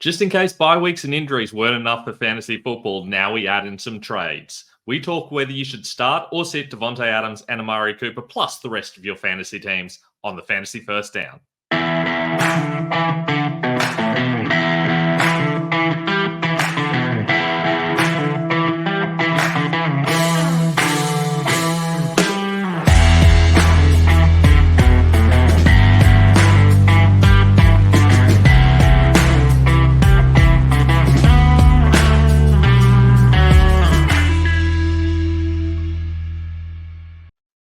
Just in case bye weeks and injuries weren't enough for fantasy football, now we add in some trades. We talk whether you should start or sit Davante Adams and Amari Cooper plus the rest of your fantasy teams on the Fantasy First Down.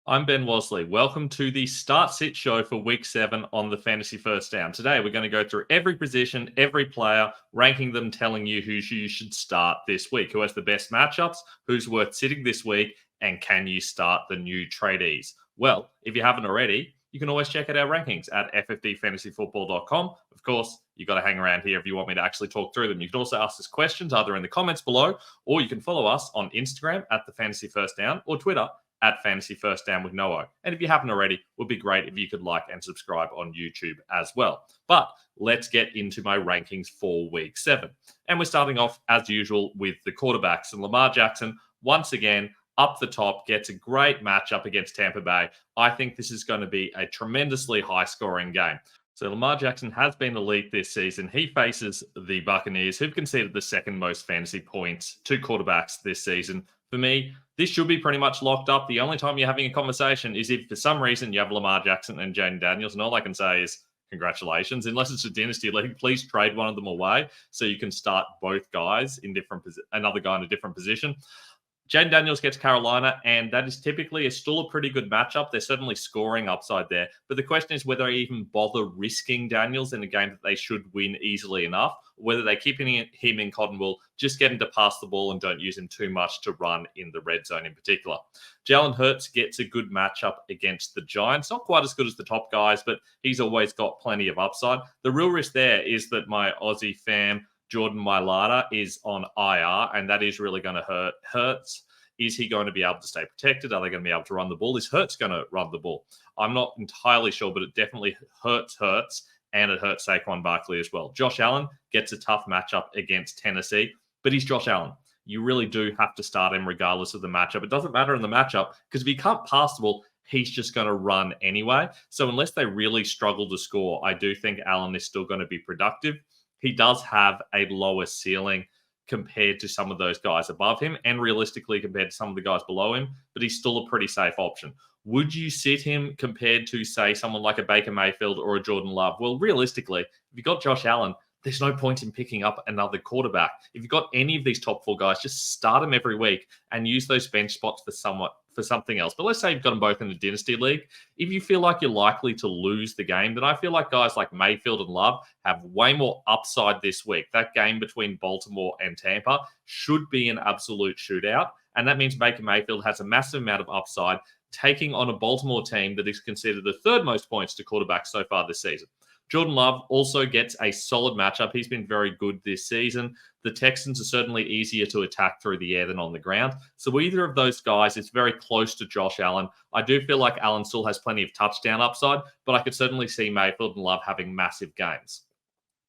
I'm Ben Wasley. Welcome to the Start Sit Show for Week 7 on the Fantasy First Down. Today, we're going to go through every position, every player, ranking them, telling you who you should start this week, who has the best matchups, who's worth sitting this week, and can you start the new tradees? Well, if you haven't already, you can always check out our rankings at ffdfantasyfootball.com. Of course, you've got to hang around here if you want me to actually talk through them. You can also ask us questions either in the comments below, or you can follow us on Instagram at the Fantasy First Down or Twitter at Fantasy First Down with Noah. And if you haven't already, it would be great if you could like and subscribe on YouTube as well. But let's get into my rankings for Week 7. And we're starting off, as usual, with the quarterbacks. And Lamar Jackson, once again, up the top, gets a great matchup against Tampa Bay. I think this is going to be a tremendously high-scoring game. So Lamar Jackson has been elite this season. He faces the Buccaneers, who've conceded the second most fantasy points to quarterbacks this season. For me, this should be pretty much locked up. The only time you're having a conversation is if for some reason you have Lamar Jackson and Jaden Daniels, and all I can say is congratulations. Unless it's a dynasty league, please trade one of them away so you can start both guys in another guy in a different position. Jaden Daniels gets Carolina, and that is typically still a pretty good matchup. There's certainly scoring upside there. But the question is whether I even bother risking Daniels in a game that they should win easily enough, whether they keep him in Cottonwool, just get him to pass the ball and don't use him too much to run in the red zone in particular. Jalen Hurts gets a good matchup against the Giants. Not quite as good as the top guys, but he's always got plenty of upside. The real risk there is that my Aussie fam, Jordan Mailata, is on IR, and that is really going to hurt Hurts. Is he going to be able to stay protected? Are they going to be able to run the ball? Is Hurts going to run the ball? I'm not entirely sure, but it definitely hurts, and it hurts Saquon Barkley as well. Josh Allen gets a tough matchup against Tennessee, but he's Josh Allen. You really do have to start him regardless of the matchup. It doesn't matter in the matchup because if he can't pass the ball, he's just going to run anyway. So unless they really struggle to score, I do think Allen is still going to be productive. He does have a lower ceiling compared to some of those guys above him and realistically compared to some of the guys below him, but he's still a pretty safe option. Would you sit him compared to, say, someone like a Baker Mayfield or a Jordan Love? Well, realistically, if you've got Josh Allen, there's no point in picking up another quarterback. If you've got any of these top four guys, just start them every week and use those bench spots for something else. But let's say you've got them both in the dynasty league. If you feel like you're likely to lose the game, then I feel like guys like Mayfield and Love have way more upside this week. That game between Baltimore and Tampa should be an absolute shootout. And that means Baker Mayfield has a massive amount of upside taking on a Baltimore team that is considered the third most points to quarterbacks so far this season. Jordan Love also gets a solid matchup. He's been very good this season. The Texans are certainly easier to attack through the air than on the ground. So either of those guys is very close to Josh Allen. I do feel like Allen still has plenty of touchdown upside, but I could certainly see Mayfield and Love having massive games.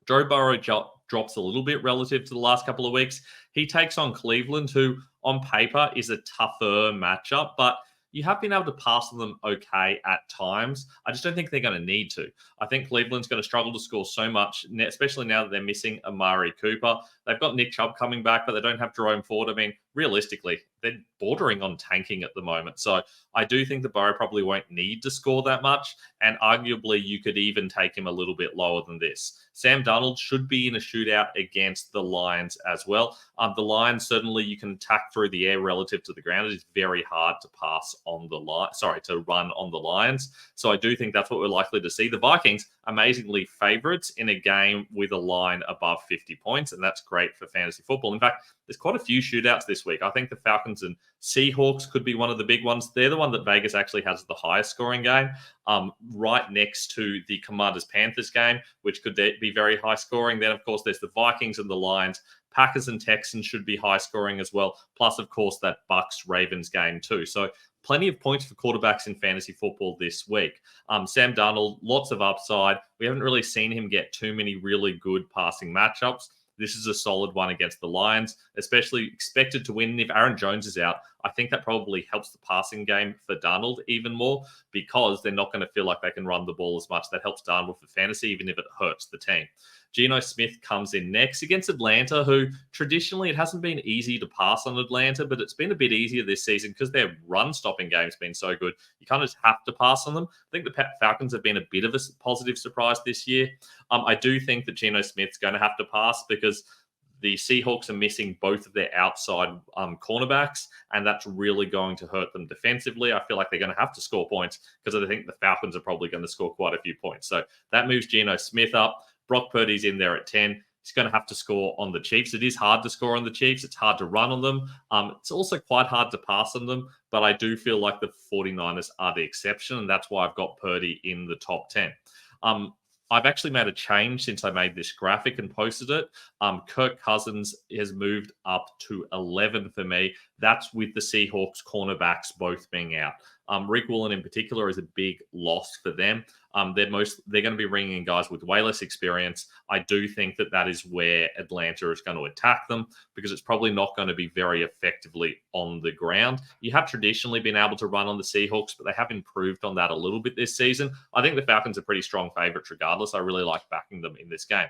Joe Burrow drops a little bit relative to the last couple of weeks. He takes on Cleveland, who on paper is a tougher matchup, but you have been able to pass them okay at times. I just don't think they're going to need to. I think Cleveland's going to struggle to score so much, especially now that they're missing Amari Cooper. They've got Nick Chubb coming back, but they don't have Jerome Ford. I mean, realistically, they're bordering on tanking at the moment. So I do think that Burrow probably won't need to score that much. And arguably, you could even take him a little bit lower than this. Sam Darnold should be in a shootout against the Lions as well. The Lions, certainly you can attack through the air relative to the ground. It is very hard to to run on the Lions. So I do think that's what we're likely to see. The Vikings, amazingly favorites in a game with a line above 50 points, and that's great for fantasy football. In fact, there's quite a few shootouts this week. I think the Falcons and Seahawks could be one of the big ones. They're the one that Vegas actually has the highest scoring game, right next to the Commanders-Panthers game, which could be very high scoring. Then, of course, there's the Vikings and the Lions. Packers and Texans should be high scoring as well. Plus, of course, that Bucks-Ravens game too. So plenty of points for quarterbacks in fantasy football this week. Sam Darnold, lots of upside. We haven't really seen him get too many really good passing matchups. This is a solid one against the Lions, especially expected to win. If Aaron Jones is out, I think that probably helps the passing game for Darnold even more because they're not going to feel like they can run the ball as much. That helps Darnold for fantasy, even if it hurts the team. Geno Smith comes in next against Atlanta, who traditionally it hasn't been easy to pass on Atlanta, but it's been a bit easier this season because their run-stopping game's been so good. You kind of just have to pass on them. I think the Falcons have been a bit of a positive surprise this year. I do think that Geno Smith's going to have to pass because the Seahawks are missing both of their outside cornerbacks, and that's really going to hurt them defensively. I feel like they're going to have to score points because I think the Falcons are probably going to score quite a few points. So that moves Geno Smith up. Brock Purdy's in there at 10. He's going to have to score on the Chiefs. It is hard to score on the Chiefs. It's hard to run on them. It's also quite hard to pass on them, but I do feel like the 49ers are the exception, and that's why I've got Purdy in the top 10. I've actually made a change since I made this graphic and posted it. Kirk Cousins has moved up to 11 for me. That's with the Seahawks cornerbacks both being out. Rick Woolen in particular is a big loss for them. They're going to be bringing in guys with way less experience. I do think that is where Atlanta is going to attack them because it's probably not going to be very effectively on the ground. You have traditionally been able to run on the Seahawks, but they have improved on that a little bit this season. I think the Falcons are pretty strong favorites regardless. I really like backing them in this game.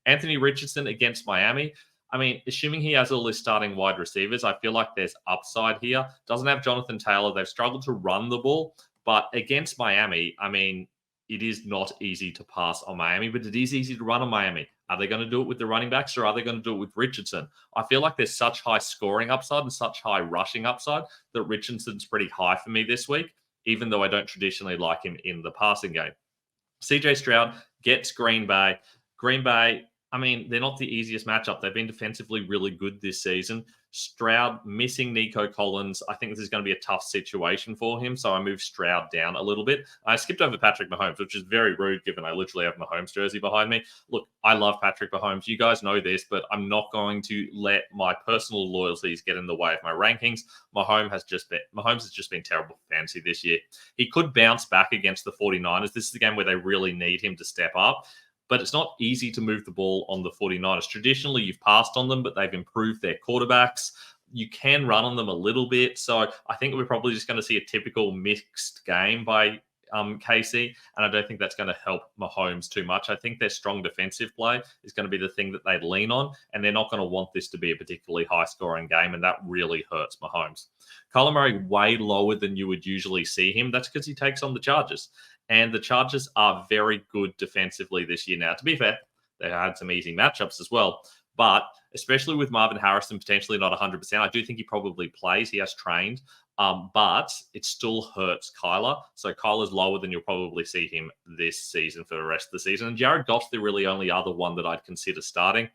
Anthony Richardson against Miami. I mean, assuming he has all his starting wide receivers, I feel like there's upside here. Doesn't have Jonathan Taylor. They've struggled to run the ball, but against Miami, I mean, it is not easy to pass on Miami, but it is easy to run on Miami. Are they going to do it with the running backs or are they going to do it with Richardson? I feel like there's such high scoring upside and such high rushing upside that Richardson's pretty high for me this week, even though I don't traditionally like him in the passing game. CJ Stroud gets Green Bay. Green Bay, I mean, they're not the easiest matchup. They've been defensively really good this season. Stroud missing Nico Collins. I think this is going to be a tough situation for him, so I moved Stroud down a little bit. I skipped over Patrick Mahomes, which is very rude given I literally have Mahomes jersey behind me. Look, I love Patrick Mahomes. You guys know this, but I'm not going to let my personal loyalties get in the way of my rankings. Mahomes has just been terrible for fantasy this year. He could bounce back against the 49ers. This is the game where they really need him to step up. But it's not easy to move the ball on the 49ers. Traditionally, you've passed on them, but they've improved their quarterbacks. You can run on them a little bit. So I think we're probably just going to see a typical mixed game by KC, and I don't think that's going to help Mahomes too much. I think their strong defensive play is going to be the thing that they lean on, and they're not going to want this to be a particularly high-scoring game, and that really hurts Mahomes. Kyler Murray way lower than you would usually see him. That's because he takes on the Chargers. And the Chargers are very good defensively this year. Now, to be fair, they had some easy matchups as well. But especially with Marvin Harrison potentially not 100%, I do think he probably plays. He has trained. But it still hurts Kyler. So Kyler's lower than you'll probably see him this season for the rest of the season. And Jared Goff's the really only other one that I'd consider starting.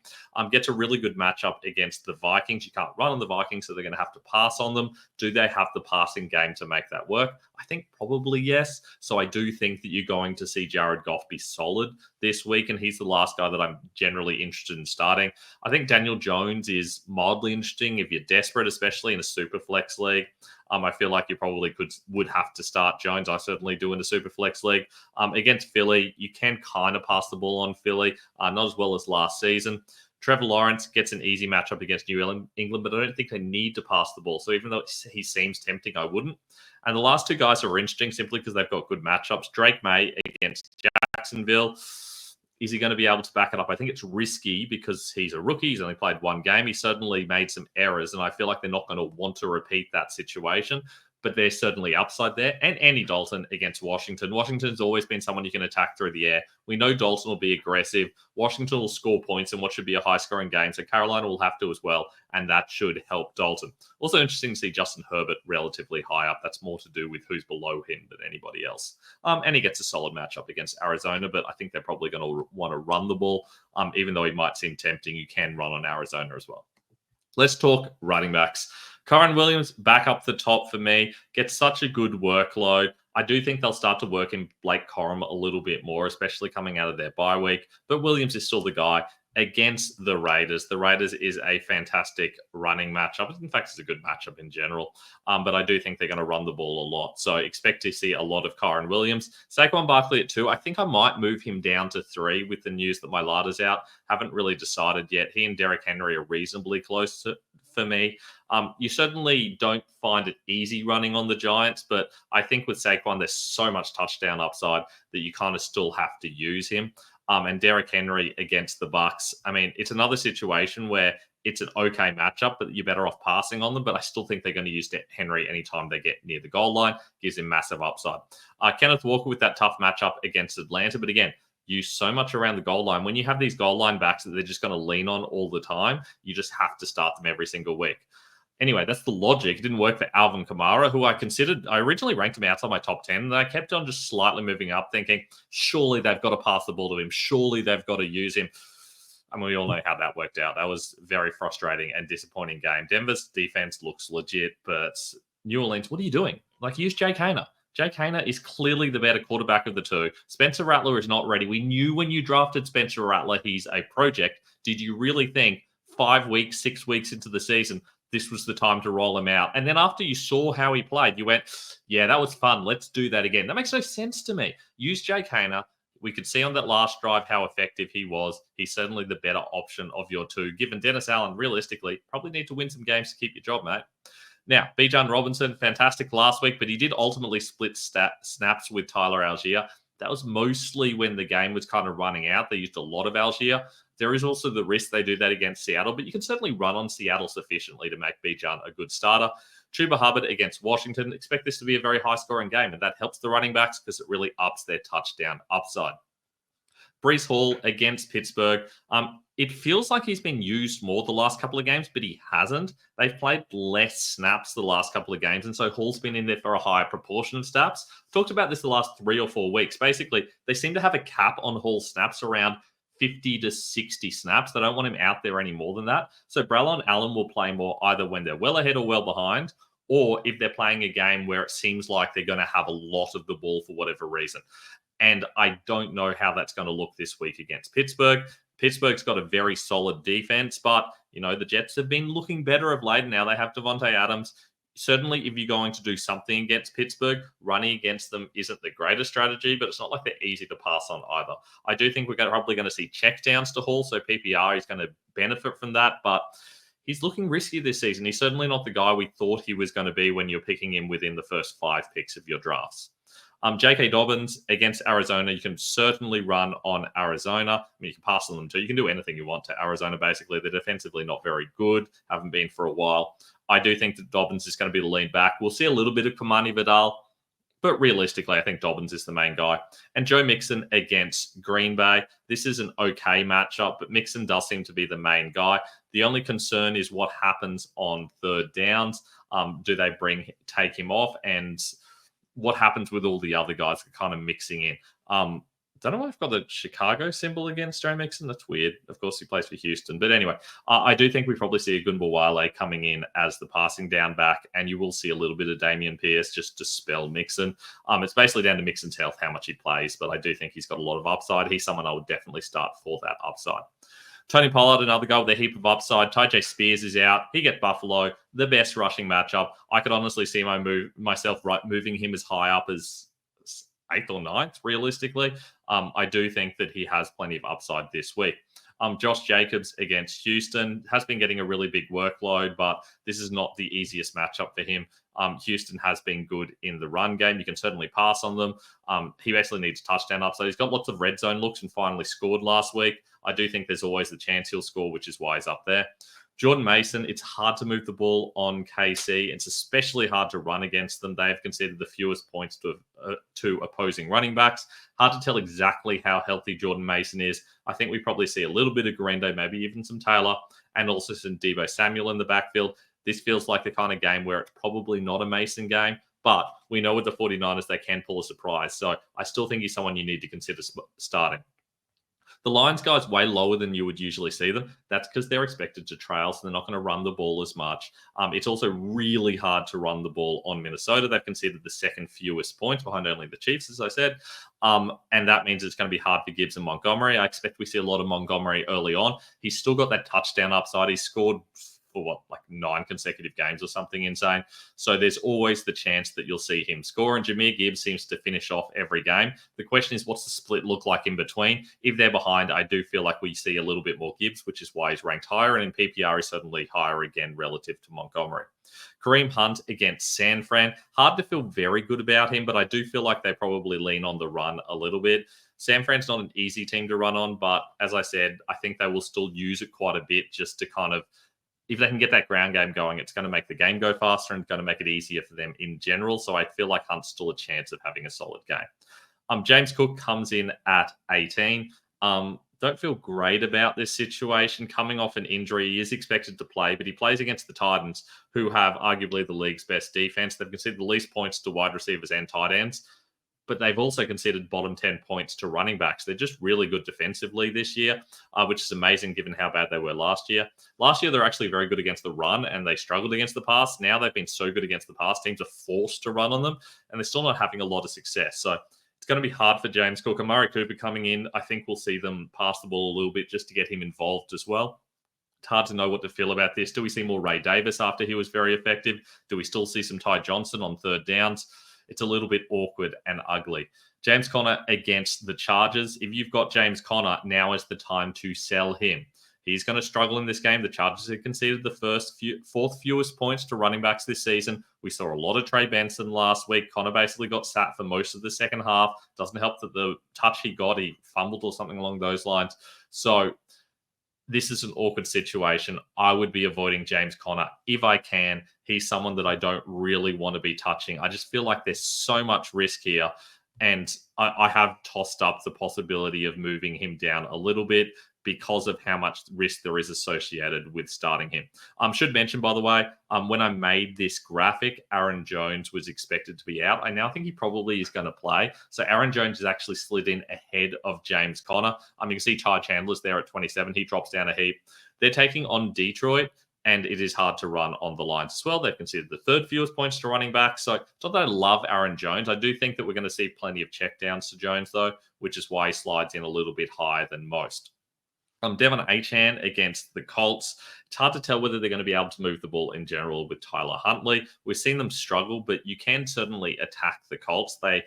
Gets a really good matchup against the Vikings. You can't run on the Vikings, so they're going to have to pass on them. Do they have the passing game to make that work? I think probably yes. So I do think that you're going to see Jared Goff be solid this week, and he's the last guy that I'm generally interested in starting. I think Daniel Jones is mildly interesting if you're desperate, especially in a super flex league. I feel like you probably would have to start Jones. I certainly do in the Superflex League. Against Philly, you can kind of pass the ball on Philly, not as well as last season. Trevor Lawrence gets an easy matchup against New England, but I don't think they need to pass the ball. So even though he seems tempting, I wouldn't. And the last two guys are interesting simply because they've got good matchups. Drake May against Jacksonville. Is he going to be able to back it up? I think it's risky because he's a rookie. He's only played one game. He certainly made some errors, and I feel like they're not going to want to repeat that situation. But there's certainly upside there. And Andy Dalton against Washington. Washington's always been someone you can attack through the air. We know Dalton will be aggressive. Washington will score points in what should be a high-scoring game. So Carolina will have to as well, and that should help Dalton. Also interesting to see Justin Herbert relatively high up. That's more to do with who's below him than anybody else. And he gets a solid matchup against Arizona, but I think they're probably going to want to run the ball. Even though he might seem tempting, you can run on Arizona as well. Let's talk running backs. Kyren Williams back up the top for me, gets such a good workload. I do think they'll start to work in Blake Corum a little bit more, especially coming out of their bye week. But Williams is still the guy. against the Raiders. The Raiders is a fantastic running matchup. In fact, it's a good matchup in general. But I do think they're going to run the ball a lot. So expect to see a lot of Kyron Williams. Saquon Barkley at 2. I think I might move him down to 3 with the news that my Lada's out. Haven't really decided yet. He and Derrick Henry are reasonably close for me. You certainly don't find it easy running on the Giants, but I think with Saquon, there's so much touchdown upside that you kind of still have to use him. And Derrick Henry against the Bucks. I mean, it's another situation where it's an okay matchup, but you're better off passing on them. But I still think they're going to use Henry anytime they get near the goal line. Gives him massive upside. Kenneth Walker with that tough matchup against Atlanta. But again, use so much around the goal line. When you have these goal line backs that they're just going to lean on all the time, you just have to start them every single week. Anyway, that's the logic. It didn't work for Alvin Kamara, who I originally ranked him outside my top 10, and I kept on just slightly moving up, thinking, surely they've got to pass the ball to him. Surely they've got to use him. And we all know how that worked out. That was a very frustrating and disappointing game. Denver's defense looks legit, but New Orleans, what are you doing? Use Jake Haener. Jake Haener is clearly the better quarterback of the two. Spencer Rattler is not ready. We knew when you drafted Spencer Rattler, he's a project. Did you really think 5 weeks, 6 weeks into the season, this was the time to roll him out? And then after you saw how he played, you went, yeah, that was fun. Let's do that again. That makes no sense to me. Use Jake Haener. We could see on that last drive how effective he was. He's certainly the better option of your two. Given Dennis Allen, realistically, probably need to win some games to keep your job, mate. Now, Bijan Robinson, fantastic last week, but he did ultimately split snaps with Tyler Algier. That was mostly when the game was kind of running out. They used a lot of Algier. There is also the risk they do that against Seattle, but you can certainly run on Seattle sufficiently to make Bijan a good starter. Chuba Hubbard against Washington. Expect this to be a very high-scoring game, and that helps the running backs because it really ups their touchdown upside. Breece Hall against Pittsburgh. It feels like he's been used more the last couple of games, but he hasn't. They've played less snaps the last couple of games, and so Hall's been in there for a higher proportion of snaps. Talked about this the last 3 or 4 weeks. Basically, they seem to have a cap on Hall's snaps around 50 to 60 snaps. They don't want him out there any more than that. So Braylon Allen will play more either when they're well ahead or well behind, or if they're playing a game where it seems like they're going to have a lot of the ball for whatever reason. And I don't know how that's going to look this week against Pittsburgh. Pittsburgh's got a very solid defense, but, the Jets have been looking better of late. Now they have Davante Adams. Certainly, if you're going to do something against Pittsburgh, running against them isn't the greatest strategy, but it's not like they're easy to pass on either. I do think we're probably going to see checkdowns to Hall, so PPR is going to benefit from that, but he's looking risky this season. He's certainly not the guy we thought he was going to be when you're picking him within the first 5 picks of your drafts. J.K. Dobbins against Arizona. You can certainly run on Arizona. I mean, you can pass on them too. You can do anything you want to Arizona, basically. They're defensively not very good. Haven't been for a while. I do think that Dobbins is going to be the lead back. We'll see a little bit of Kamani Vidal, but realistically, I think Dobbins is the main guy. And Joe Mixon against Green Bay. This is an okay matchup, but Mixon does seem to be the main guy. The only concern is what happens on third downs. Do they take him off? And what happens with all the other guys that are kind of mixing in? Don't know if I've got the Chicago symbol against Joe Mixon. That's weird. Of course, he plays for Houston. But anyway, I do think we probably see a Gunbar Wale coming in as the passing down back, and you will see a little bit of Dameon Pierce just to spell Mixon. It's basically down to Mixon's health, how much he plays, but I do think he's got a lot of upside. He's someone I would definitely start for that upside. Tony Pollard, another guy with a heap of upside. Tyjae Spears is out. He gets Buffalo, the best rushing matchup. I could honestly see myself moving him as high up as 8th or 9th, realistically. I do think that he has plenty of upside this week. Josh Jacobs against Houston has been getting a really big workload, but this is not the easiest matchup for him. Houston has been good in the run game. You can certainly pass on them. He basically needs touchdown upside. He's got lots of red zone looks and finally scored last week. I do think there's always the chance he'll score, which is why he's up there. Jordan Mason, it's hard to move the ball on KC. It's especially hard to run against them. They have conceded the fewest points to opposing running backs. Hard to tell exactly how healthy Jordan Mason is. I think we probably see a little bit of Garendo, maybe even some Taylor, and also some Deebo Samuel in the backfield. This feels like the kind of game where it's probably not a Mason game, but we know with the 49ers they can pull a surprise. So I still think he's someone you need to consider starting. The Lions guys way lower than you would usually see them. That's because they're expected to trail, so they're not going to run the ball as much. It's also really hard to run the ball on Minnesota. They've conceded the second fewest points behind only the Chiefs, as I said. And that means it's going to be hard for Gibbs and Montgomery. I expect we see a lot of Montgomery early on. He's still got that touchdown upside. He's scored for 9 consecutive games or something insane. So there's always the chance that you'll see him score. And Jahmyr Gibbs seems to finish off every game. The question is, what's the split look like in between? If they're behind, I do feel like we see a little bit more Gibbs, which is why he's ranked higher. And in PPR, he's certainly higher again relative to Montgomery. Kareem Hunt against San Fran. Hard to feel very good about him, but I do feel like they probably lean on the run a little bit. San Fran's not an easy team to run on, but as I said, I think they will still use it quite a bit just to kind of, if they can get that ground game going, it's going to make the game go faster and going to make it easier for them in general. So I feel like Hunt's still a chance of having a solid game. James Cook comes in at 18. Don't feel great about this situation. Coming off an injury, he is expected to play, but he plays against the Titans, who have arguably the league's best defense. They've conceded the least points to wide receivers and tight ends, but they've also conceded bottom 10 points to running backs. They're just really good defensively this year, which is amazing given how bad they were last year. Last year, they're actually very good against the run, and they struggled against the pass. Now they've been so good against the pass, teams are forced to run on them, and they're still not having a lot of success. So it's going to be hard for James Cook. Amari Cooper coming in, I think we'll see them pass the ball a little bit just to get him involved as well. It's hard to know what to feel about this. Do we see more Ray Davis after he was very effective? Do we still see some Ty Johnson on third downs? It's a little bit awkward and ugly. James Conner against the Chargers. If you've got James Conner, now is the time to sell him. He's going to struggle in this game. The Chargers have conceded the fourth fewest points to running backs this season. We saw a lot of Trey Benson last week. Conner basically got sat for most of the second half. Doesn't help that the touch he got, he fumbled or something along those lines. So this is an awkward situation. I would be avoiding James Conner if I can. He's someone that I don't really want to be touching. I just feel like there's so much risk here. And I have tossed up the possibility of moving him down a little bit because of how much risk there is associated with starting him. Should mention, by the way, when I made this graphic, Aaron Jones was expected to be out. I now think he probably is going to play. So Aaron Jones has actually slid in ahead of James Conner. You can see Ty Chandler's there at 27. He drops down a heap. They're taking on Detroit, and it is hard to run on the Lions as well. They've conceded the third fewest points to running back. So it's not that I love Aaron Jones. I do think that we're going to see plenty of checkdowns to Jones, though, which is why he slides in a little bit higher than most. Devon Achane against the Colts. It's hard to tell whether they're going to be able to move the ball in general with Tyler Huntley. We've seen them struggle, but you can certainly attack the Colts. I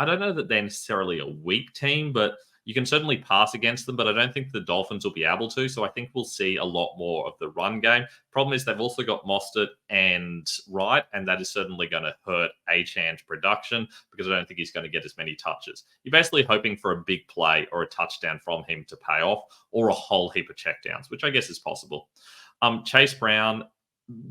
don't know that they're necessarily a weak team, but you can certainly pass against them, but I don't think the Dolphins will be able to. So I think we'll see a lot more of the run game. Problem is they've also got Mostert and Wright, and that is certainly going to hurt Achane's production because I don't think he's going to get as many touches. You're basically hoping for a big play or a touchdown from him to pay off, or a whole heap of checkdowns, which I guess is possible. Chase Brown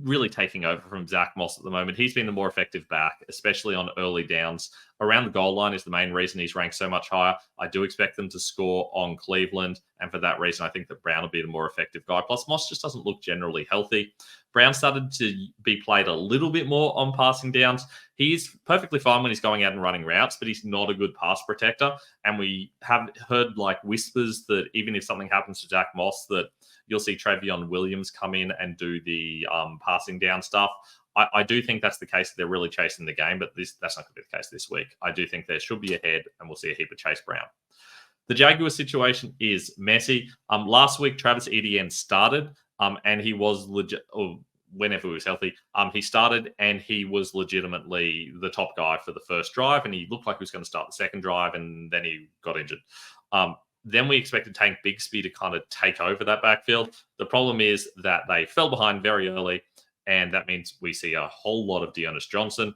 really taking over from Zach Moss at the moment. He's been the more effective back, especially on early downs. Around the goal line is the main reason he's ranked so much higher. I do expect them to score on Cleveland, and for that reason, I think that Brown will be the more effective guy. Plus, Moss just doesn't look generally healthy. Brown started to be played a little bit more on passing downs. He's perfectly fine when he's going out and running routes, but he's not a good pass protector. And we have heard whispers that even if something happens to Zach Moss, that you'll see Travion Williams come in and do the passing down stuff. I do think that's the case. They're really chasing the game, but that's not going to be the case this week. I do think there should be a head, and we'll see a heap of Chase Brown. The Jaguar situation is messy. Last week, Travis Etienne started, and he was legit. Whenever he was healthy, he started, and he was legitimately the top guy for the first drive, and he looked like he was going to start the second drive, and then he got injured. Then we expected Tank Bigsby to kind of take over that backfield. The problem is that they fell behind very early, and that means we see a whole lot of Dearness Johnson.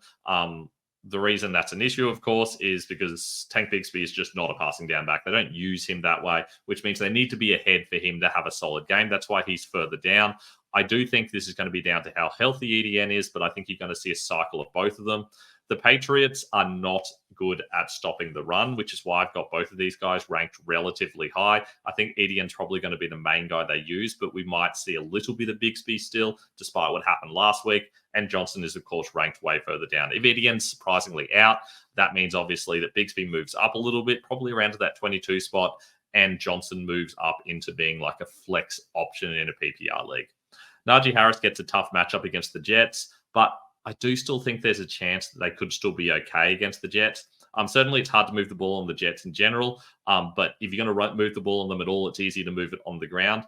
The reason that's an issue, of course, is because Tank Bigsby is just not a passing down back. They don't use him that way, which means they need to be ahead for him to have a solid game. That's why he's further down. I do think this is going to be down to how healthy Etienne is, but I think you're going to see a cycle of both of them. The Patriots are not good at stopping the run, which is why I've got both of these guys ranked relatively high. I think Etienne's probably going to be the main guy they use, but we might see a little bit of Bigsby still, despite what happened last week. And Johnson is, of course, ranked way further down. If Etienne's surprisingly out, that means obviously that Bigsby moves up a little bit, probably around to that 22 spot. and Johnson moves up into being like a flex option in a PPR league. Najee Harris gets a tough matchup against the Jets, but I do still think there's a chance that they could still be okay against the Jets. Certainly, it's hard to move the ball on the Jets in general, but if you're going to move the ball on them at all, it's easy to move it on the ground.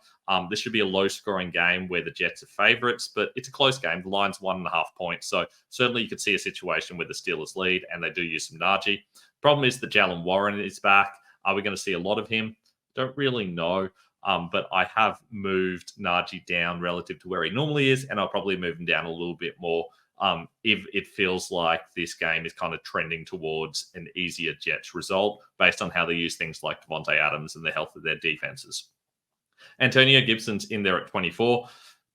This should be a low-scoring game where the Jets are favourites, but it's a close game. The line's 1.5 points, so certainly you could see a situation where the Steelers lead and they do use some Najee. Problem is that Jalen Warren is back. Are we going to see a lot of him? Don't really know. But I have moved Najee down relative to where he normally is, and I'll probably move him down a little bit more if it feels like this game is kind of trending towards an easier Jets result based on how they use things like Davante Adams and the health of their defenses. Antonio Gibson's in there at 24.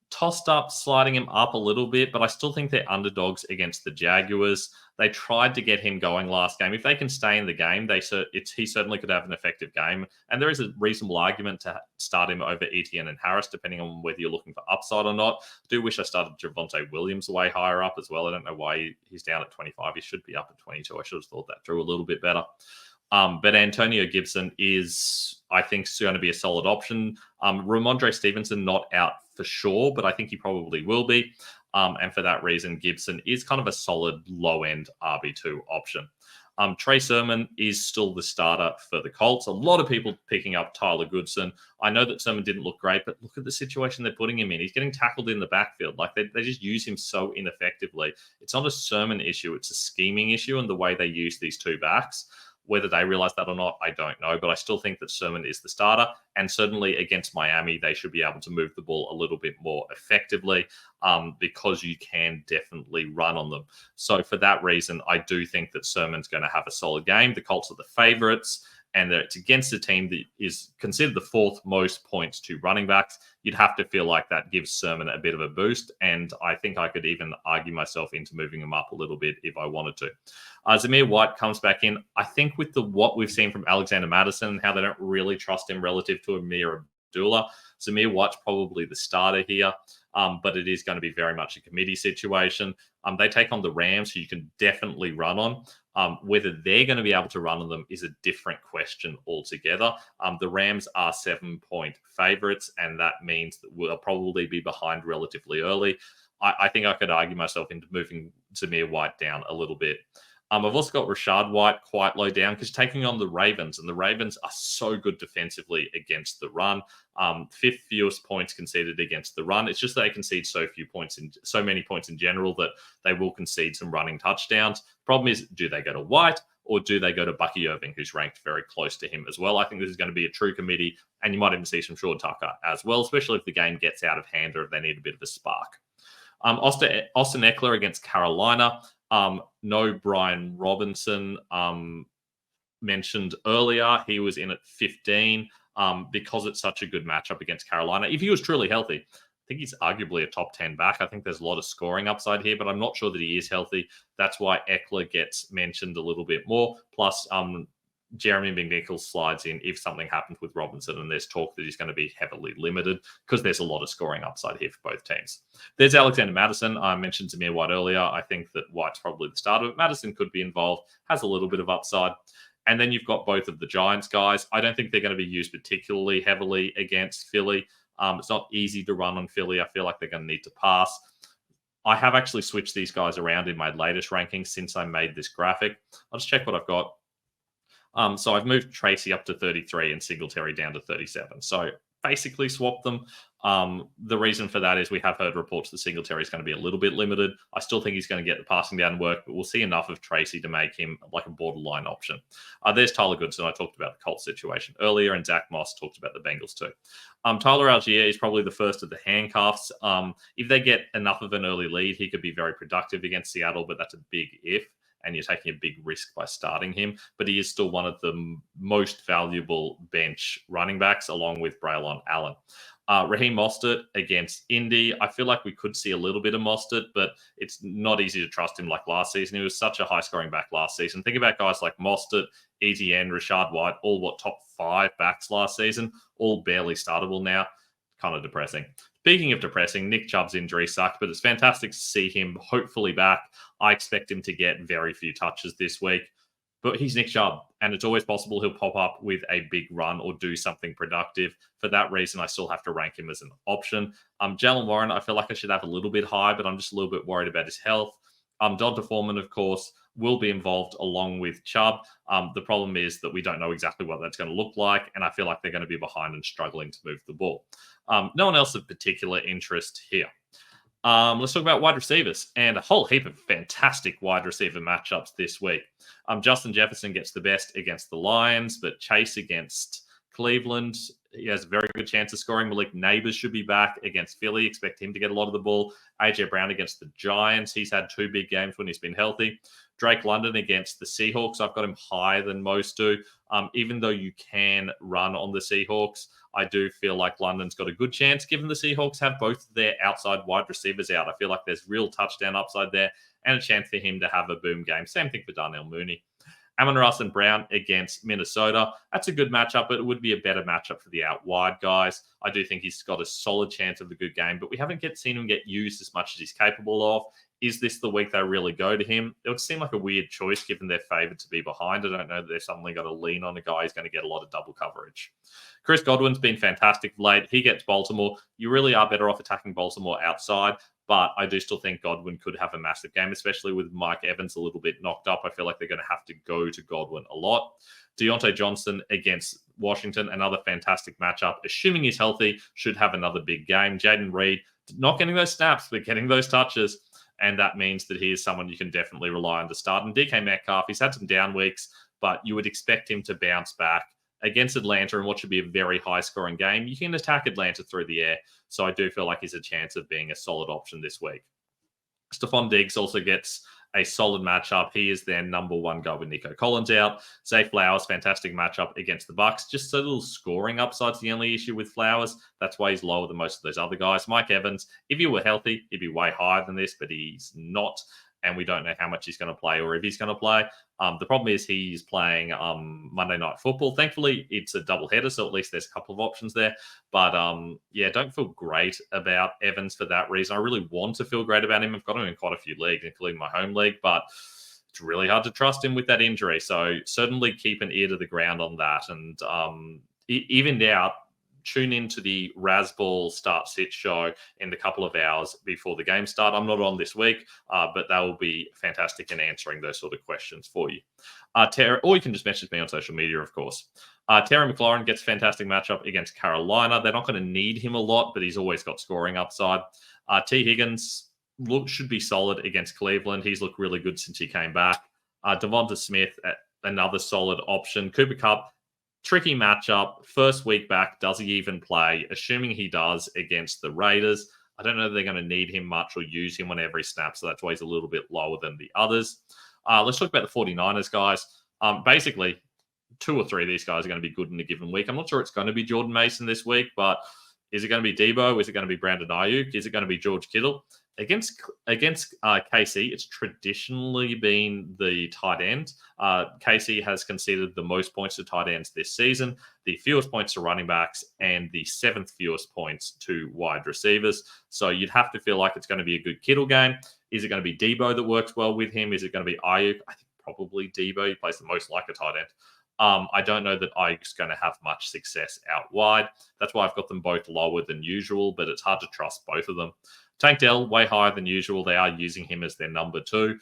Tossed up, sliding him up a little bit, but I still think they're underdogs against the Jaguars. They tried to get him going last game. If they can stay in the game, he certainly could have an effective game. And there is a reasonable argument to start him over Etienne and Harris, depending on whether you're looking for upside or not. I do wish I started Javonte Williams way higher up as well. I don't know why he's down at 25. He should be up at 22. I should have thought that through a little bit better. But Antonio Gibson is, I think, going to be a solid option. Ramondre Stevenson not out for sure, but I think he probably will be. And for that reason, Gibson is kind of a solid low-end RB2 option. Trey Sermon is still the starter for the Colts. A lot of people picking up Tyler Goodson. I know that Sermon didn't look great, but look at the situation they're putting him in. He's getting tackled in the backfield. Like they just use him so ineffectively. It's not a Sermon issue. It's a scheming issue and the way they use these two backs. Whether they realize that or not, I don't know. But I still think that Sermon is the starter. And certainly against Miami, they should be able to move the ball a little bit more effectively because you can definitely run on them. So for that reason, I do think that Sermon's going to have a solid game. The Colts are the favorites, and it's against a team that is considered the fourth most points to running backs. You'd have to feel like that gives Sermon a bit of a boost, and I think I could even argue myself into moving him up a little bit if I wanted to. Zamir White comes back in. I think with what we've seen from Alexander Mattison, how they don't really trust him relative to Amir Abdullah, Zamir White's probably the starter here, but it is going to be very much a committee situation. They take on the Rams, who you can definitely run on. Whether they're going to be able to run on them is a different question altogether. The Rams are 7-point favorites, and that means that we'll probably be behind relatively early. I think I could argue myself into moving Zamir White down a little bit. I've also got Rashad White quite low down because taking on the Ravens, and the Ravens are so good defensively against the run. Fifth fewest points conceded against the run. It's just that they concede so many points in general that they will concede some running touchdowns. Problem is, do they go to White or do they go to Bucky Irving, who's ranked very close to him as well? I think this is going to be a true committee, and you might even see some Sean Tucker as well, especially if the game gets out of hand or if they need a bit of a spark. Austin Eckler against Carolina. No Brian Robinson mentioned earlier. He was in at 15 because it's such a good matchup against Carolina. If he was truly healthy, I think he's arguably a top 10 back. I think there's a lot of scoring upside here, but I'm not sure that he is healthy. That's why Eckler gets mentioned a little bit more. Plus, Jeremy McNichols slides in if something happens with Robinson, and there's talk that he's going to be heavily limited because there's a lot of scoring upside here for both teams. There's Alexander Mattison. I mentioned Zamir White earlier. I think that White's probably the starter, but Mattison could be involved, has a little bit of upside. And then you've got both of the Giants guys. I don't think they're going to be used particularly heavily against Philly. It's not easy to run on Philly. I feel like they're going to need to pass. I have actually switched these guys around in my latest rankings since I made this graphic. I'll just check what I've got. So I've moved Tracy up to 33 and Singletary down to 37. So basically swapped them. The reason for that is we have heard reports that Singletary is going to be a little bit limited. I still think he's going to get the passing down work, but we'll see enough of Tracy to make him like a borderline option. There's Tyler Goodson. I talked about the Colts situation earlier, and Zach Moss talked about the Bengals too. Tyler Algier is probably the first of the handcuffs. If they get enough of an early lead, he could be very productive against Seattle, but that's a big if. And you're taking a big risk by starting him. But he is still one of the most valuable bench running backs, along with Braylon Allen. Raheem Mostert against Indy. I feel like we could see a little bit of Mostert, but it's not easy to trust him like last season. He was such a high-scoring back last season. Think about guys like Mostert, Etienne, Rashad White, all top 5 backs last season, all barely startable now. Kind of depressing. Speaking of depressing, Nick Chubb's injury sucked, but it's fantastic to see him hopefully back. I expect him to get very few touches this week. But he's Nick Chubb, and it's always possible he'll pop up with a big run or do something productive. For that reason, I still have to rank him as an option. Jalen Warren, I feel like I should have a little bit high, but I'm just a little bit worried about his health. Donta Foreman, of course, will be involved along with Chubb. The problem is that we don't know exactly what that's going to look like, and I feel like they're going to be behind and struggling to move the ball. No one else of particular interest here. Let's talk about wide receivers and a whole heap of fantastic wide receiver matchups this week. Justin Jefferson gets the best against the Lions, but Chase against Cleveland, he has a very good chance of scoring. Malik Neighbors should be back against Philly. Expect him to get a lot of the ball. AJ Brown against the Giants. He's had 2 big games when he's been healthy. Drake London against the Seahawks. I've got him higher than most do. Even though you can run on the Seahawks, I do feel like London's got a good chance, given the Seahawks have both their outside wide receivers out. I feel like there's real touchdown upside there and a chance for him to have a boom game. Same thing for Darnell Mooney. Amon-Ra St. Brown against Minnesota. That's a good matchup, but it would be a better matchup for the out wide guys. I do think he's got a solid chance of a good game, but we haven't seen him get used as much as he's capable of. Is this the week they really go to him? It would seem like a weird choice given they're favored to be behind. I don't know that they're suddenly going to lean on a guy who's going to get a lot of double coverage. Chris Godwin's been fantastic late. He gets Baltimore. You really are better off attacking Baltimore outside, but I do still think Godwin could have a massive game, especially with Mike Evans a little bit knocked up. I feel like they're going to have to go to Godwin a lot. Deontay Johnson against Washington, another fantastic matchup. Assuming he's healthy, should have another big game. Jaden Reed, not getting those snaps, but getting those touches. And that means that he is someone you can definitely rely on to start. And DK Metcalf, he's had some down weeks, but you would expect him to bounce back against Atlanta in what should be a very high-scoring game. You can attack Atlanta through the air, so I do feel like he's a chance of being a solid option this week. Stephon Diggs also gets a solid matchup. He is their number one guy with Nico Collins out. Zay Flowers, fantastic matchup against the Bucs. Just a little scoring upside's the only issue with Flowers. That's why he's lower than most of those other guys. Mike Evans, if he were healthy, he'd be way higher than this, but he's not. And we don't know how much he's going to play or if he's going to play. The problem is he's playing Monday Night Football. Thankfully, it's a doubleheader, so at least there's a couple of options there. But don't feel great about Evans for that reason. I really want to feel great about him. I've got him in quite a few leagues, including my home league, but it's really hard to trust him with that injury. So certainly keep an ear to the ground on that. And evened out, tune into the Razzball Start Sit show in the couple of hours before the game start. I'm not on this week, but that will be fantastic in answering those sort of questions for you. Or you can just message me on social media, of course. Terry McLaurin gets a fantastic matchup against Carolina. They're not going to need him a lot, but he's always got scoring upside. T. Higgins should be solid against Cleveland. He's looked really good since he came back. Devonta Smith, another solid option. Cooper Kupp, tricky matchup. First week back, does he even play? Assuming he does against the Raiders. I don't know if they're going to need him much or use him on every snap, so that's why he's a little bit lower than the others. Let's talk about the 49ers, guys. Basically, 2 or 3 of these guys are going to be good in a given week. I'm not sure it's going to be Jordan Mason this week, but is it going to be Debo? Is it going to be Brandon Ayuk? Is it going to be George Kittle? Against KC, it's traditionally been the tight end. KC has conceded the most points to tight ends this season, the fewest points to running backs, and the 7th fewest points to wide receivers. So you'd have to feel like it's going to be a good Kittle game. Is it going to be Debo that works well with him? Is it going to be Ayuk? I think probably Debo. He plays the most like a tight end. I don't know that Ayuk's going to have much success out wide. That's why I've got them both lower than usual, but it's hard to trust both of them. Tank Dell, way higher than usual. They are using him as their number 2.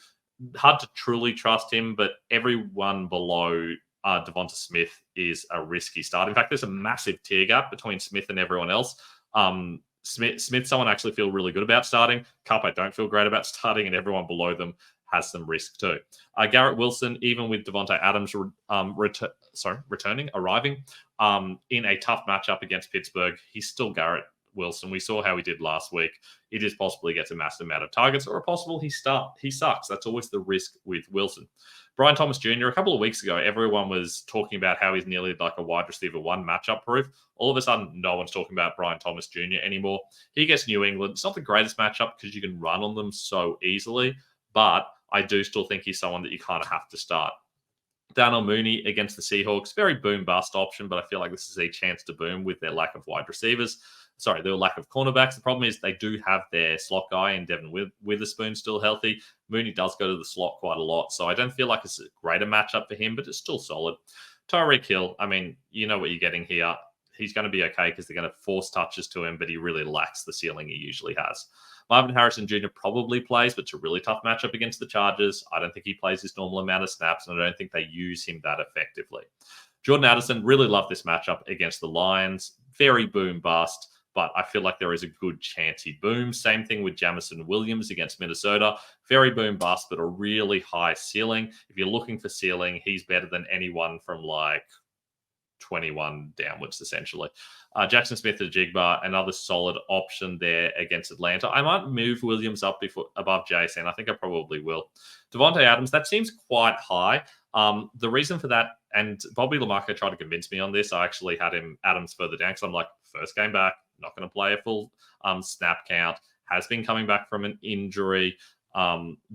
Hard to truly trust him, but everyone below Devonta Smith is a risky start. In fact, there's a massive tier gap between Smith and everyone else. Smith, someone I actually feel really good about starting. Kupp, I don't feel great about starting, and everyone below them has some risk too. Garrett Wilson, even with Devontae Adams arriving in a tough matchup against Pittsburgh, he's still Garrett Wilson. We saw how he did last week. It is possible he gets a massive amount of targets, or possible he sucks. That's always the risk with Wilson. Brian Thomas Jr., a couple of weeks ago, everyone was talking about how he's nearly like a wide receiver 1 matchup proof. All of a sudden, no one's talking about Brian Thomas Jr. anymore. He gets New England. It's not the greatest matchup because you can run on them so easily, but I do still think he's someone that you kind of have to start. Darnell Mooney against the Seahawks, very boom-bust option, but I feel like this is a chance to boom with their lack of wide receivers. Their lack of cornerbacks. The problem is they do have their slot guy in Devin Witherspoon still healthy. Mooney does go to the slot quite a lot, so I don't feel like it's a greater matchup for him, but it's still solid. Tyreek Hill, I mean, you know what you're getting here. He's going to be okay because they're going to force touches to him, but he really lacks the ceiling he usually has. Marvin Harrison Jr. probably plays, but it's a really tough matchup against the Chargers. I don't think he plays his normal amount of snaps, and I don't think they use him that effectively. Jordan Addison, really love this matchup against the Lions. Very boom bust, but I feel like there is a good chance he booms. Same thing with Jamison Williams against Minnesota. Very boom bust, but a really high ceiling. If you're looking for ceiling, he's better than anyone from like 21 downwards, essentially. Jackson Smith-Njigba, another solid option there against Atlanta. I might move Williams up above JSN. I think I probably will. Davante Adams, that seems quite high. The reason for that, and Bobby Lamarca tried to convince me on this, I actually had Adams further down because I'm like, first game back, not going to play a full snap count, has been coming back from an injury.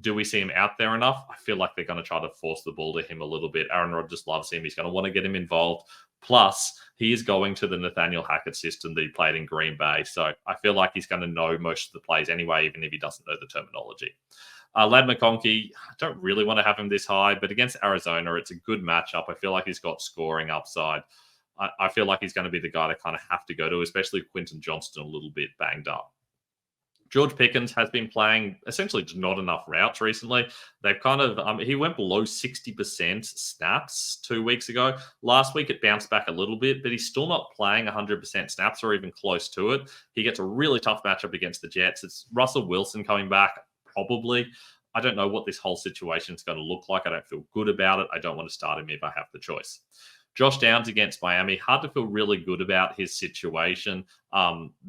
Do we see him out there enough? I feel like they're going to try to force the ball to him a little bit. Aaron Rodgers loves him. He's going to want to get him involved. Plus, he is going to the Nathaniel Hackett system that he played in Green Bay. So I feel like he's going to know most of the plays anyway, even if he doesn't know the terminology. Ladd McConkey, I don't really want to have him this high, but against Arizona, it's a good matchup. I feel like he's got scoring upside. I feel like he's going to be the guy to kind of have to go to, especially Quentin Johnston a little bit banged up. George Pickens has been playing essentially not enough routes recently. They've kind of, he went below 60% snaps 2 weeks ago. Last week, it bounced back a little bit, but he's still not playing 100% snaps or even close to it. He gets a really tough matchup against the Jets. It's Russell Wilson coming back, probably. I don't know what this whole situation is going to look like. I don't feel good about it. I don't want to start him if I have the choice. Josh Downs against Miami, hard to feel really good about his situation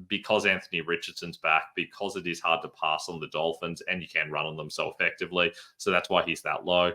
because Anthony Richardson's back, because it is hard to pass on the Dolphins and you can run on them so effectively. So that's why he's that low.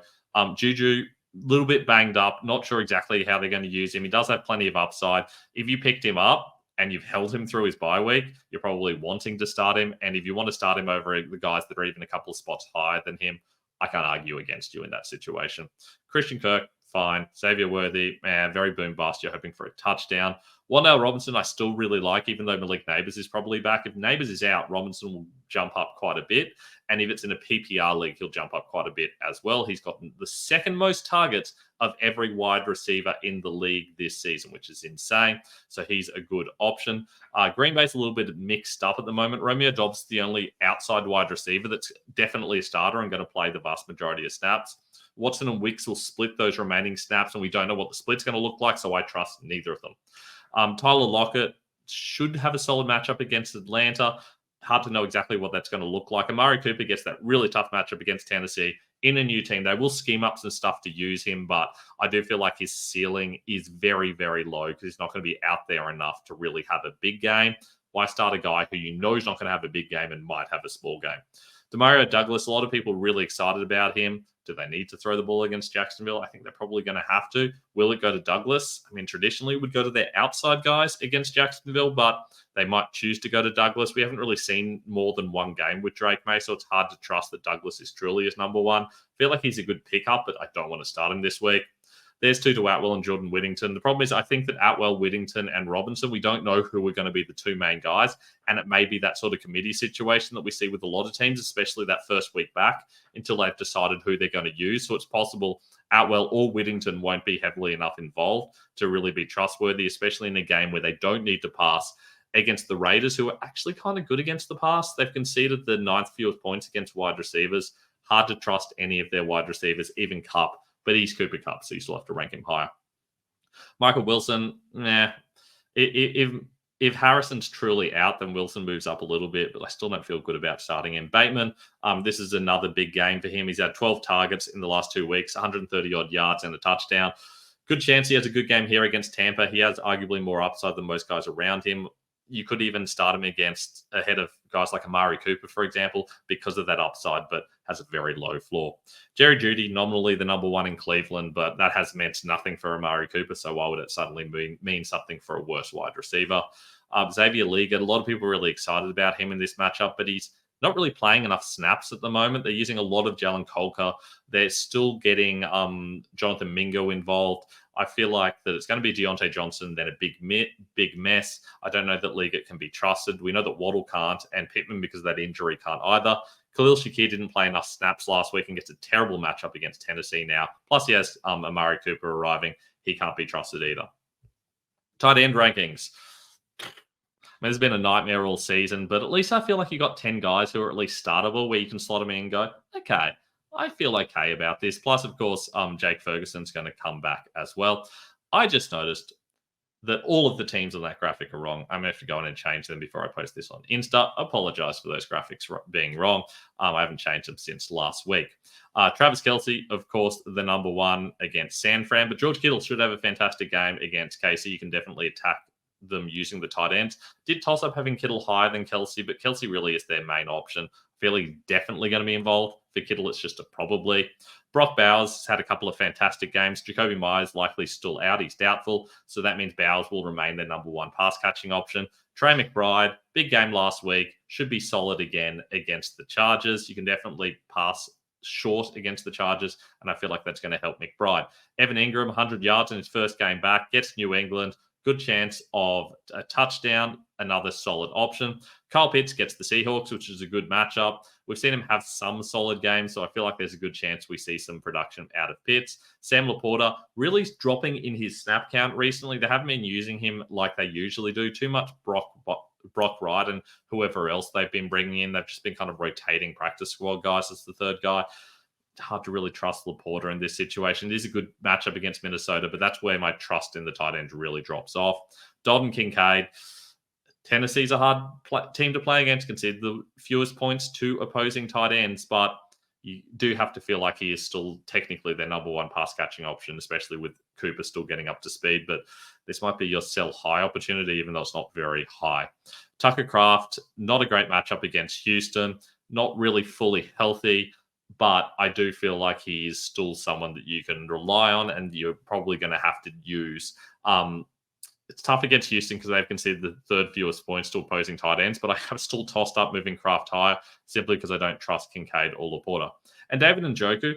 Juju, a little bit banged up. Not sure exactly how they're going to use him. He does have plenty of upside. If you picked him up and you've held him through his bye week, you're probably wanting to start him. And if you want to start him over the guys that are even a couple of spots higher than him, I can't argue against you in that situation. Christian Kirk, fine. Xavier Worthy, man, very boom bust. You're hoping for a touchdown. Wan'Dale Robinson, I still really like, even though Malik Neighbors is probably back. If Neighbors is out, Robinson will jump up quite a bit. And if it's in a PPR league, he'll jump up quite a bit as well. He's gotten the second most targets of every wide receiver in the league this season, which is insane. So he's a good option. Green Bay's a little bit mixed up at the moment. Romeo Dobbs is the only outside wide receiver that's definitely a starter and going to play the vast majority of snaps. Watson and Wicks will split those remaining snaps, and we don't know what the split's going to look like, so I trust neither of them. Tyler Lockett should have a solid matchup against Atlanta. Hard to know exactly what that's going to look like. Amari Cooper gets that really tough matchup against Tennessee in a new team. They will scheme up some stuff to use him, but I do feel like his ceiling is very, very low because he's not going to be out there enough to really have a big game. Why start a guy who you know is not going to have a big game and might have a small game? Demario Douglas, a lot of people really excited about him. Do they need to throw the ball against Jacksonville? I think they're probably going to have to. Will it go to Douglas? I mean, traditionally it would go to their outside guys against Jacksonville, but they might choose to go to Douglas. We haven't really seen more than one game with Drake May, so it's hard to trust that Douglas is truly his number one. I feel like he's a good pickup, but I don't want to start him this week. There's Tutu Atwell and Jordan Whittington. The problem is I think that Atwell, Whittington, and Robinson, we don't know who are going to be the two main guys, and it may be that sort of committee situation that we see with a lot of teams, especially that first week back, until they've decided who they're going to use. So it's possible Atwell or Whittington won't be heavily enough involved to really be trustworthy, especially in a game where they don't need to pass against the Raiders, who are actually kind of good against the pass. They've conceded the 9th fewest points against wide receivers. Hard to trust any of their wide receivers, even Kupp. But he's Cooper Kupp, so you still have to rank him higher. Michael Wilson, if Harrison's truly out, then Wilson moves up a little bit, but I still don't feel good about starting him. Bateman, this is another big game for him. He's had 12 targets in the last 2 weeks, 130-odd yards and a touchdown. Good chance he has a good game here against Tampa. He has arguably more upside than most guys around him. You could even start him ahead of guys like Amari Cooper, for example, because of that upside, but has a very low floor. Jerry Jeudy, nominally the number one in Cleveland, but that has meant nothing for Amari Cooper, so why would it suddenly mean something for a worse wide receiver? Xavier Liggett, a lot of people are really excited about him in this matchup, but he's not really playing enough snaps at the moment. They're using a lot of Jalen Colker. They're still getting Jonathan Mingo involved. I feel like that it's going to be Deontay Johnson, then a big mess. I don't know that Liggett can be trusted. We know that Waddle can't, and Pittman, because of that injury, can't either. Khalil Shakir didn't play enough snaps last week and gets a terrible matchup against Tennessee now. Plus, he has Amari Cooper arriving. He can't be trusted either. Tight end rankings. It's been a nightmare all season, but at least I feel like you got 10 guys who are at least startable where you can slot them in and go, okay, I feel okay about this. Plus, of course, Jake Ferguson's going to come back as well. I just noticed that all of the teams on that graphic are wrong. I'm going to have to go in and change them before I post this on Insta. Apologize for those graphics being wrong. I haven't changed them since last week. Travis Kelce, of course, the number one against San Fran, but George Kittle should have a fantastic game against KC. You can definitely attack them using the tight ends. Did toss up having Kittle higher than Kelce, but Kelce really is their main option. Feel he's definitely going to be involved. For Kittle, it's just a probably. Brock Bowers has had a couple of fantastic games. Jacoby Myers likely still out. He's doubtful. So that means Bowers will remain their number one pass catching option. Trey McBride, big game last week, should be solid again against the Chargers. You can definitely pass short against the Chargers, and I feel like that's going to help McBride. Evan Ingram, 100 yards in his first game back, gets New England. Good chance of a touchdown, another solid option. Kyle Pitts gets the Seahawks, which is a good matchup. We've seen him have some solid games, so I feel like there's a good chance we see some production out of Pitts. Sam Laporta really dropping in his snap count recently. They haven't been using him like they usually do. Too much Brock Wright and whoever else they've been bringing in. They've just been kind of rotating practice squad guys as the third guy. Hard to really trust Laporta in this situation. It is a good matchup against Minnesota, but that's where my trust in the tight end really drops off. Dalton Kincaid, Tennessee's a hard team to play against, conceded the fewest points to opposing tight ends, but you do have to feel like he is still technically their number one pass catching option, especially with Cooper still getting up to speed. But this might be your sell high opportunity, even though it's not very high. Tucker Kraft, not a great matchup against Houston, not really fully healthy. But I do feel like he is still someone that you can rely on and you're probably going to have to use. It's tough against Houston because they've conceded the third fewest points to opposing tight ends, but I have still tossed up moving Kraft higher simply because I don't trust Kincaid or Laporta. And David Njoku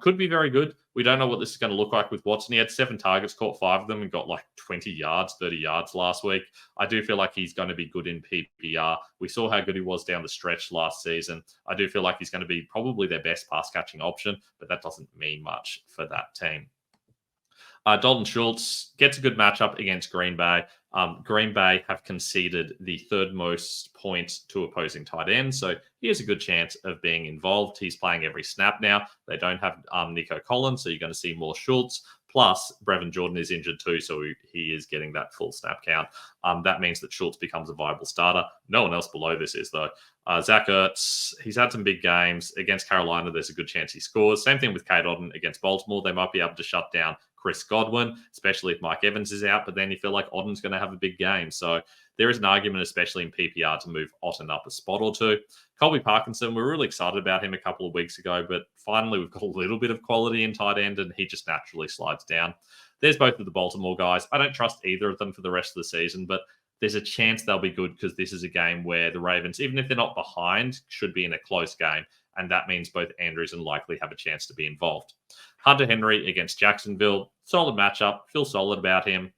could be very good. We don't know what this is going to look like with Watson. He had 7 targets, caught 5 of them, and got like 20 yards, 30 yards last week. I do feel like he's going to be good in PPR. We saw how good he was down the stretch last season. I do feel like he's going to be probably their best pass-catching option, but that doesn't mean much for that team. Dalton Schultz gets a good matchup against Green Bay. Green Bay have conceded the third most points to opposing tight ends, so he has a good chance of being involved. He's playing every snap now. They don't have Nico Collins, so you're going to see more Schultz. Plus, Brevin Jordan is injured too, so he is getting that full snap count. That means that Schultz becomes a viable starter. No one else below this is, though. Zach Ertz, he's had some big games. Against Carolina, there's a good chance he scores. Same thing with Cade Otton against Baltimore. They might be able to shut down Chris Godwin, especially if Mike Evans is out, but then you feel like Otton's going to have a big game. So there is an argument, especially in PPR, to move Otton up a spot or two. Colby Parkinson, we were really excited about him a couple of weeks ago, but finally we've got a little bit of quality in tight end, and he just naturally slides down. There's both of the Baltimore guys. I don't trust either of them for the rest of the season, but there's a chance they'll be good because this is a game where the Ravens, even if they're not behind, should be in a close game. And that means both Andrews and Likely have a chance to be involved. Hunter Henry against Jacksonville, solid matchup. Feel solid about him,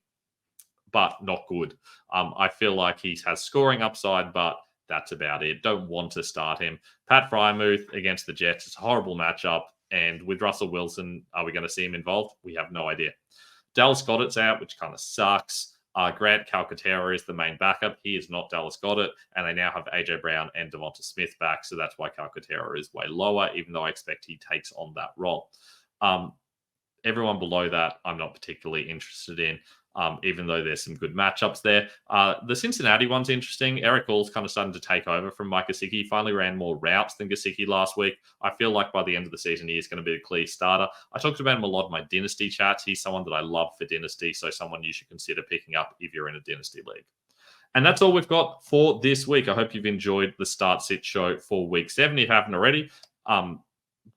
but not good. I feel like he has scoring upside, but that's about it. Don't want to start him. Pat Freiermuth against the Jets. It's a horrible matchup. And with Russell Wilson, are we going to see him involved? We have no idea. Dallas Goedert's out, which kind of sucks. Grant Calcaterra is the main backup. He is not Dallas Goedert, and they now have A.J. Brown and Devonta Smith back, so that's why Calcaterra is way lower, even though I expect he takes on that role. Everyone below that, I'm not particularly interested in, even though there's some good matchups there. The Cincinnati one's interesting. Eric All's kind of starting to take over from Mike Gesicki. He finally ran more routes than Gesicki last week. I feel like by the end of the season, he is going to be a clear starter. I talked about him a lot in my Dynasty chats. He's someone that I love for Dynasty, so someone you should consider picking up if you're in a Dynasty league. And that's all we've got for this week. I hope you've enjoyed the Start Sit show for week 7. If you haven't already,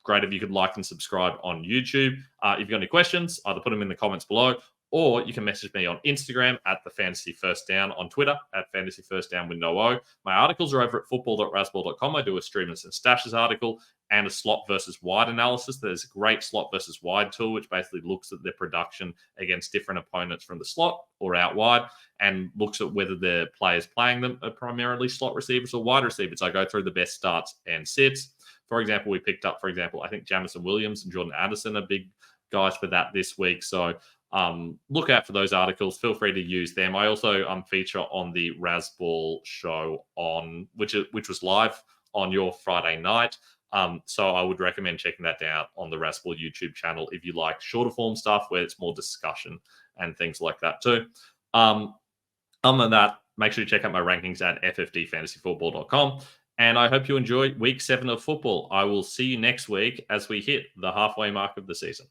great if you could like and subscribe on YouTube. If you've got any questions, either put them in the comments below or you can message me on Instagram at the Fantasy First Down, on Twitter at Fantasy First Down with no O. My articles are over at football.rasball.com. I do a streamers and stashes article and a slot versus wide analysis. There's a great slot versus wide tool, which basically looks at their production against different opponents from the slot or out wide and looks at whether the players playing them are primarily slot receivers or wide receivers. I go through the best starts and sits. For example, we picked up, I think Jamison Williams and Jordan Addison are big guys for that this week. So look out for those articles. Feel free to use them. I also feature on the Rasball show on which was live on your Friday night. So I would recommend checking that out on the Rasball YouTube channel if you like shorter form stuff where it's more discussion and things like that too. Other than that, make sure you check out my rankings at ffdfantasyfootball.com. And I hope you enjoy week 7 of football. I will see you next week as we hit the halfway mark of the season.